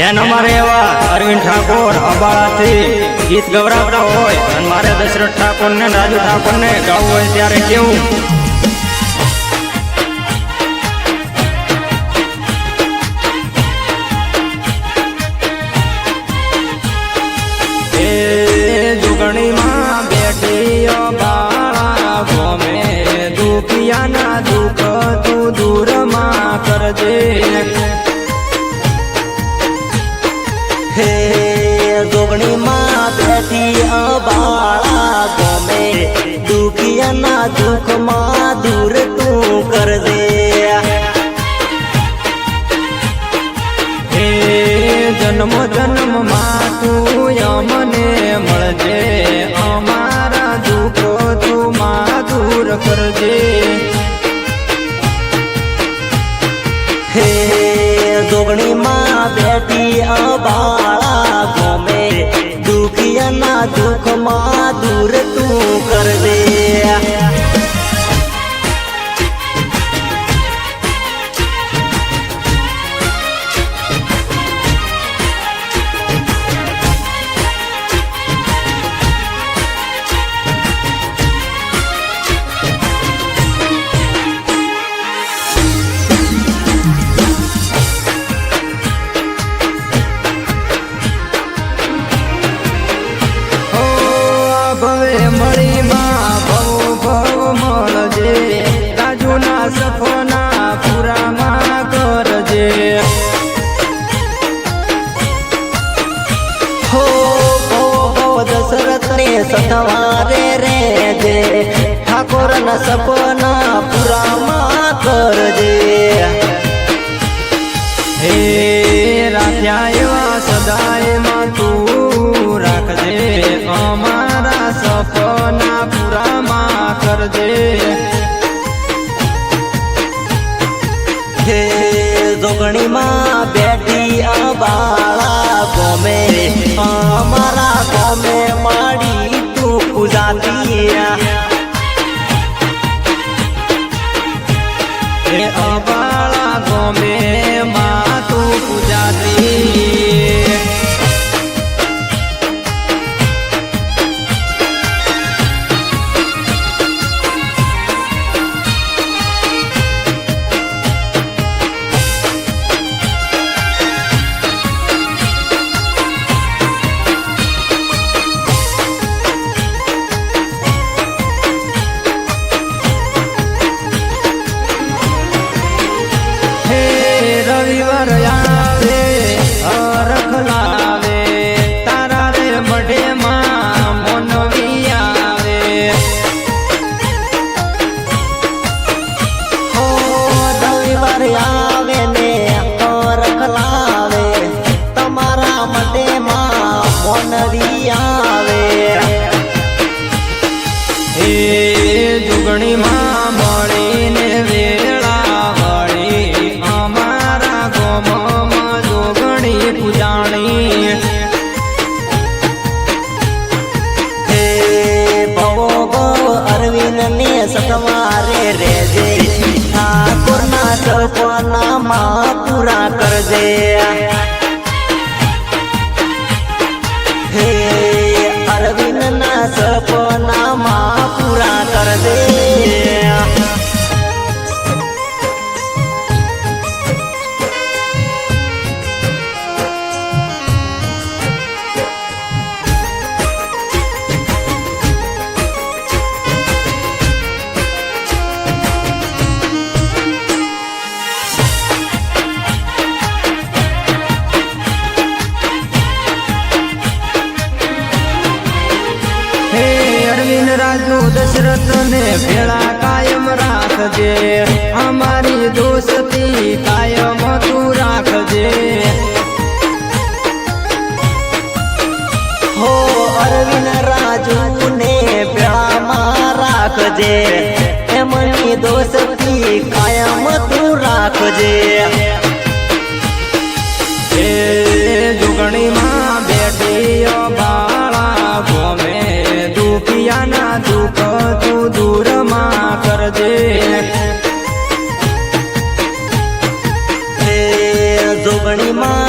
N અમારે એવા અરવિંદ ઠાકોર અબાળાથી ગીત ગવડાવતા હોય અને મારે દશરથ ઠાકોર ને રાજુ ઠાકોર ને ગાવું હોય ત્યારે કેવું જુગણીમાં બેઠી અબાળા ગોમે દુખિયાના દુઃખ તું દૂરમાં કરજે હે જોગણીમાં બેઠી અબાળા ગમે દુખિયાના દુઃખમાં દૂર તું કરજે હે જન્મ જન્મમાં તું અમને મળજે અમારા દુઃખ તું માં દૂર કરજે હે જોગણીમાં બેઠી અબાળા ગમે દુખિયાના દુઃખમાં દૂર તું કરજે સપના પૂરામાં કરજે હો દશરથ ને સથવારે રેજે ઠાકોર ના સપના પૂરામાં કરજે હે રાખ્યા એવા સદાયમાં તું રાખજે અમારા સપના પૂરામાં કરજે હે જોગણીમાં બેઠી અબાળા ગમે અમારા ગમે માડી તું પૂજાતી હે અબાળા ગમે માં તું પૂજાતી રવિવાર આવે હરખ લાવે તારા રે મઢેમાં મોનવી આવે હો રવિવાર આવે ને હરખ લાવે તમારા મઢેમાં મોનવી આવે હે જુગણીમાં મળીને વેળા વળી અમારા ગોમમાં જોગણી પૂજાણી હે ભવો અરવિંદ ને સતવારે રેજે ઠાકોર ના સપનામાં પૂરા કરજે હે અરવિંદ ના સપનામાં પૂરા કરજે રાજુ દશરથ ને ભેળા કાયમ રાખજે અમારી દોસ્તી કાયમ તું રાખજે હો અરવિંદ રાજુ ને ભેળામાં રાખજે એમની દોસ્તી કાયમ તું રાખજે હે જુગણીમાં બેઠી અબાળા ગોમે દુખિયાના દુઃખ તું દૂરમાં કરજે હે જોગણીમાં